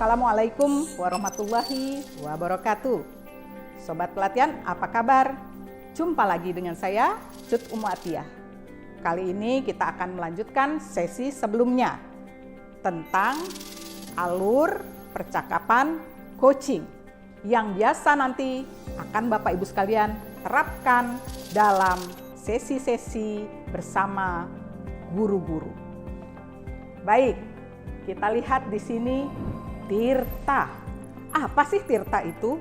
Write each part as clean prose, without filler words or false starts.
Assalamualaikum warahmatullahi wabarakatuh. Sobat pelatihan, apa kabar? Jumpa lagi dengan saya, Cut Umu Atiyah. Kali ini kita akan melanjutkan sesi sebelumnya tentang alur percakapan coaching yang biasa nanti akan Bapak Ibu sekalian terapkan dalam sesi-sesi bersama guru-guru. Baik, kita lihat di sini Tirta. Apa sih Tirta itu?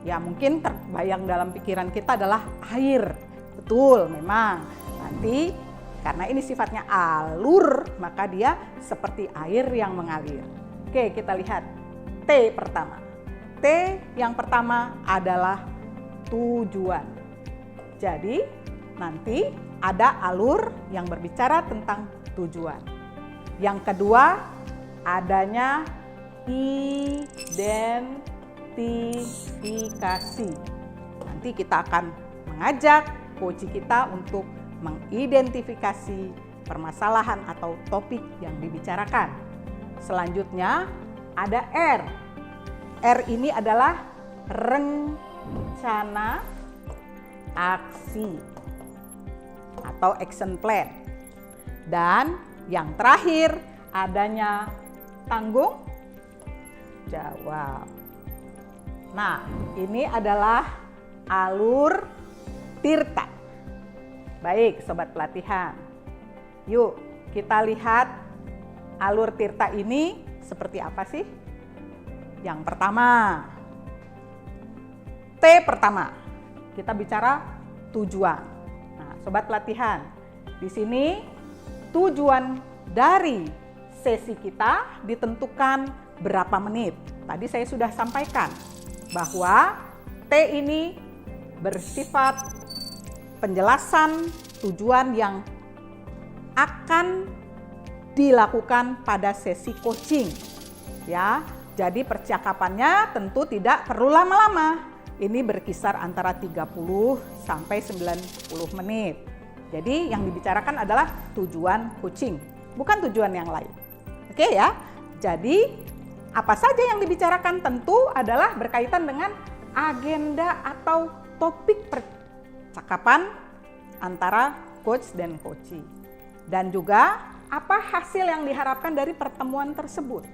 Ya mungkin terbayang dalam pikiran kita adalah air. Betul, memang. Nanti karena ini sifatnya alur, maka dia seperti air yang mengalir. Oke, kita lihat T pertama. T yang pertama adalah tujuan. Jadi nanti ada alur yang berbicara tentang tujuan. Yang kedua, adanya identifikasi. Nanti kita akan mengajak coach kita untuk mengidentifikasi permasalahan atau topik yang dibicarakan. Selanjutnya ada R. R ini adalah rencana aksi atau action plan. Dan yang terakhir adanya tanggung jawab. Nah, ini adalah alur Tirta. Baik, sobat pelatihan. Yuk, kita lihat alur Tirta ini seperti apa sih? Yang pertama, T pertama. Kita bicara tujuan. Nah, sobat pelatihan, di sini tujuan dari sesi kita ditentukan berapa menit. Tadi saya sudah sampaikan bahwa T ini bersifat penjelasan tujuan yang akan dilakukan pada sesi coaching. Ya, jadi percakapannya tentu tidak perlu lama-lama. Ini berkisar antara 30 sampai 90 menit. Jadi yang dibicarakan adalah tujuan coaching, bukan tujuan yang lain. Oke ya, jadi apa saja yang dibicarakan tentu adalah berkaitan dengan agenda atau topik percakapan antara coach dan coachee. Dan juga apa hasil yang diharapkan dari pertemuan tersebut.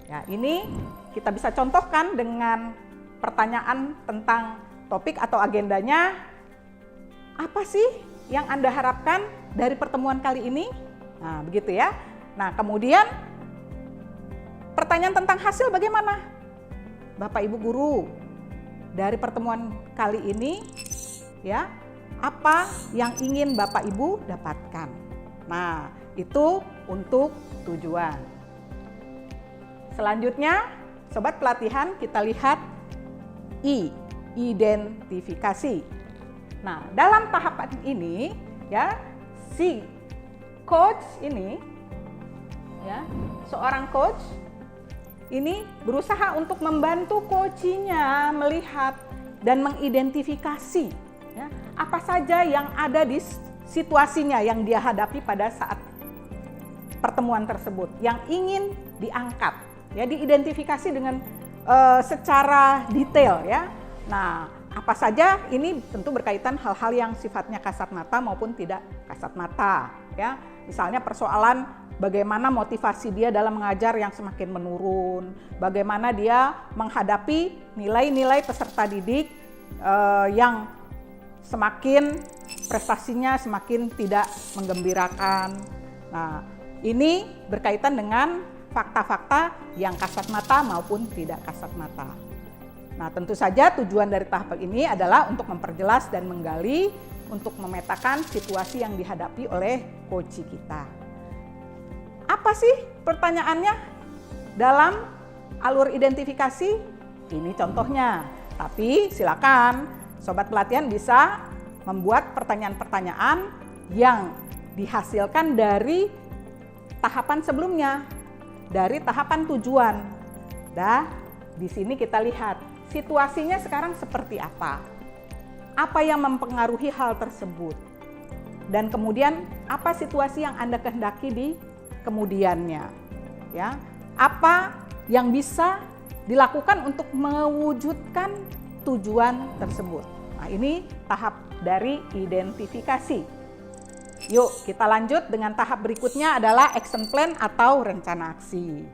Ya, ini kita bisa contohkan dengan pertanyaan tentang topik atau agendanya. Apa sih yang Anda harapkan dari pertemuan kali ini? Nah, begitu ya. Nah, kemudian pertanyaan tentang hasil bagaimana? Bapak Ibu guru, dari pertemuan kali ini ya, apa yang ingin Bapak Ibu dapatkan? Nah, itu untuk tujuan. Selanjutnya, sobat pelatihan, kita lihat I, identifikasi. Nah, dalam tahapan ini ya, si coach ini ya, seorang coach ini berusaha untuk membantu coachee-nya melihat dan mengidentifikasi ya, apa saja yang ada di situasinya yang dia hadapi pada saat pertemuan tersebut yang ingin diangkat ya, diidentifikasi dengan secara detail ya. Nah, apa saja ini tentu berkaitan hal-hal yang sifatnya kasat mata maupun tidak kasat mata ya. Misalnya persoalan bagaimana motivasi dia dalam mengajar yang semakin menurun, bagaimana dia menghadapi nilai-nilai peserta didik yang semakin prestasinya semakin tidak menggembirakan. Nah, ini berkaitan dengan fakta-fakta yang kasat mata maupun tidak kasat mata. Nah, tentu saja tujuan dari tahap ini adalah untuk memperjelas dan menggali, untuk memetakan situasi yang dihadapi oleh coachee kita. Apa sih pertanyaannya dalam alur identifikasi? Ini contohnya. Tapi silakan sobat pelatihan bisa membuat pertanyaan-pertanyaan yang dihasilkan dari tahapan sebelumnya, dari tahapan tujuan. Nah, di sini kita lihat situasinya sekarang seperti apa? Apa yang mempengaruhi hal tersebut? Dan kemudian apa situasi yang Anda kehendaki di kemudiannya? Ya, apa yang bisa dilakukan untuk mewujudkan tujuan tersebut. Nah, ini tahap dari identifikasi. Yuk, kita lanjut dengan tahap berikutnya adalah action plan atau rencana aksi.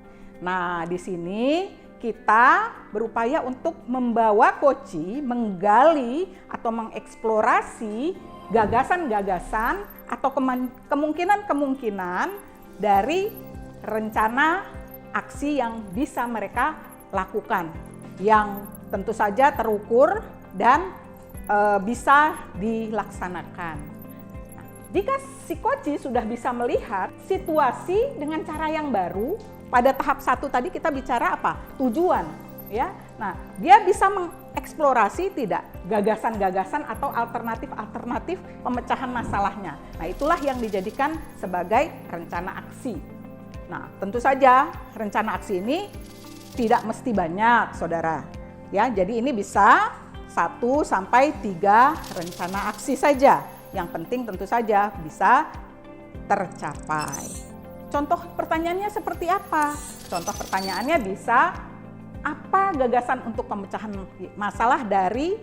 Nah, di sini kita berupaya untuk membawa Koci menggali atau mengeksplorasi gagasan-gagasan atau kemungkinan-kemungkinan dari rencana aksi yang bisa mereka lakukan, yang tentu saja terukur dan bisa dilaksanakan. Nah, jika si Koci sudah bisa melihat situasi dengan cara yang baru, pada tahap 1 tadi kita bicara apa? Tujuan, ya. Nah, dia bisa mengeksplorasi tidak gagasan-gagasan atau alternatif-alternatif pemecahan masalahnya. Nah, itulah yang dijadikan sebagai rencana aksi. Nah, tentu saja rencana aksi ini tidak mesti banyak, Saudara. Ya, jadi ini bisa 1 sampai 3 rencana aksi saja. Yang penting tentu saja bisa tercapai. Contoh pertanyaannya seperti apa? Contoh pertanyaannya bisa, apa gagasan untuk pemecahan masalah dari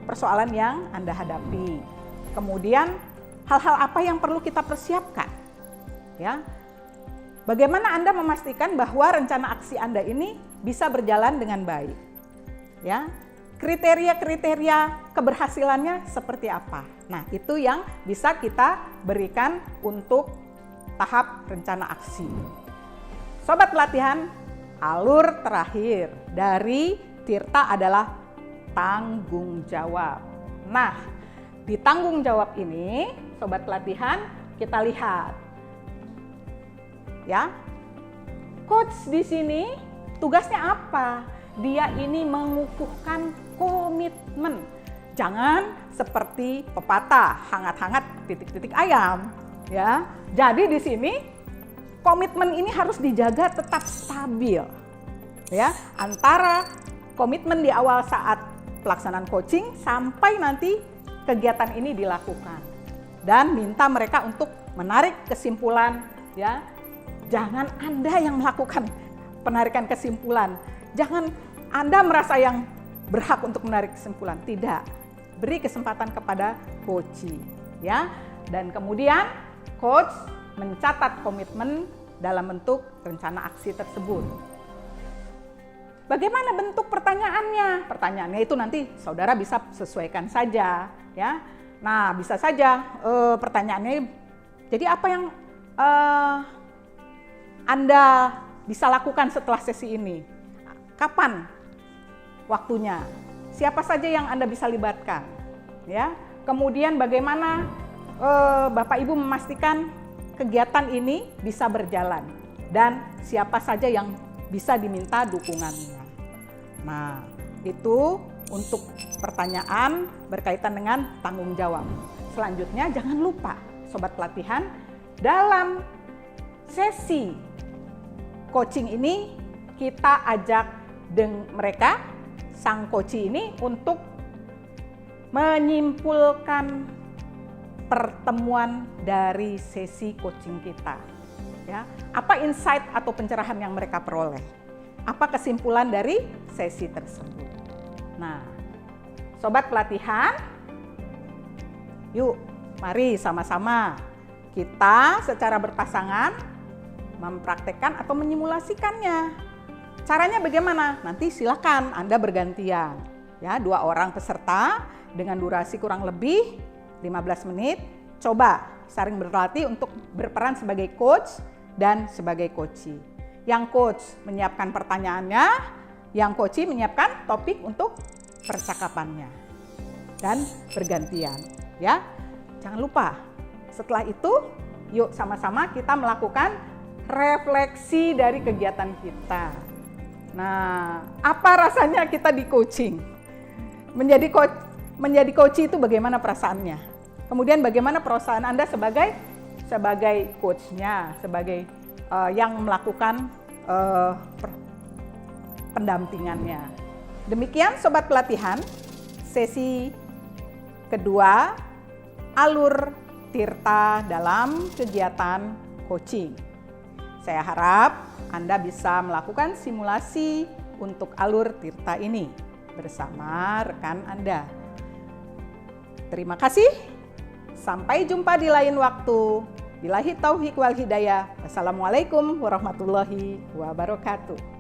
persoalan yang Anda hadapi? Kemudian hal-hal apa yang perlu kita persiapkan? Ya. Bagaimana Anda memastikan bahwa rencana aksi Anda ini bisa berjalan dengan baik? Ya. Kriteria-kriteria keberhasilannya seperti apa? Nah, itu yang bisa kita berikan untuk tahap rencana aksi. Sobat pelatihan, alur terakhir dari Tirta adalah tanggung jawab. Nah, di tanggung jawab ini, sobat pelatihan, kita lihat. Ya. Coach di sini tugasnya apa? Dia ini mengukuhkan komitmen. Jangan seperti pepatah, hangat-hangat titik-titik ayam. Ya, jadi di sini komitmen ini harus dijaga tetap stabil. Ya, antara komitmen di awal saat pelaksanaan coaching sampai nanti kegiatan ini dilakukan. Dan minta mereka untuk menarik kesimpulan, ya. Jangan Anda yang melakukan penarikan kesimpulan. Jangan Anda merasa yang berhak untuk menarik kesimpulan. Tidak. Beri kesempatan kepada coach, ya. Dan kemudian coach mencatat komitmen dalam bentuk rencana aksi tersebut. Bagaimana bentuk pertanyaannya? Pertanyaannya itu nanti saudara bisa sesuaikan saja, ya. Nah, bisa saja pertanyaannya, jadi apa yang Anda bisa lakukan setelah sesi ini? Kapan waktunya? Siapa saja yang Anda bisa libatkan? Ya. Kemudian bagaimana Bapak Ibu memastikan kegiatan ini bisa berjalan dan siapa saja yang bisa diminta dukungannya. Nah, itu untuk pertanyaan berkaitan dengan tanggung jawab. Selanjutnya jangan lupa sobat pelatihan, dalam sesi coaching ini kita ajak mereka, sang coach ini, untuk menyimpulkan pertemuan dari sesi coaching kita. Ya, apa insight atau pencerahan yang mereka peroleh? Apa kesimpulan dari sesi tersebut? Nah, sobat pelatihan, yuk mari sama-sama kita secara berpasangan mempraktekkan atau menyimulasikannya. Caranya bagaimana? Nanti silakan Anda bergantian. Ya, 2 orang peserta dengan durasi kurang lebih 15 menit, coba saling berlatih untuk berperan sebagai coach dan sebagai coachee. Yang coach menyiapkan pertanyaannya, yang coachee menyiapkan topik untuk percakapannya. Dan bergantian, ya. Jangan lupa, setelah itu yuk sama-sama kita melakukan refleksi dari kegiatan kita. Nah, apa rasanya kita di coaching? Menjadi coachee itu bagaimana perasaannya? Kemudian bagaimana perasaan Anda sebagai coachnya, sebagai yang melakukan pendampingannya. Demikian sobat pelatihan, sesi kedua alur Tirta dalam kegiatan coaching. Saya harap Anda bisa melakukan simulasi untuk alur tirta ini bersama rekan Anda. Terima kasih. Sampai jumpa di lain waktu. Billahi taufiq wal hidayah. Wassalamualaikum warahmatullahi wabarakatuh.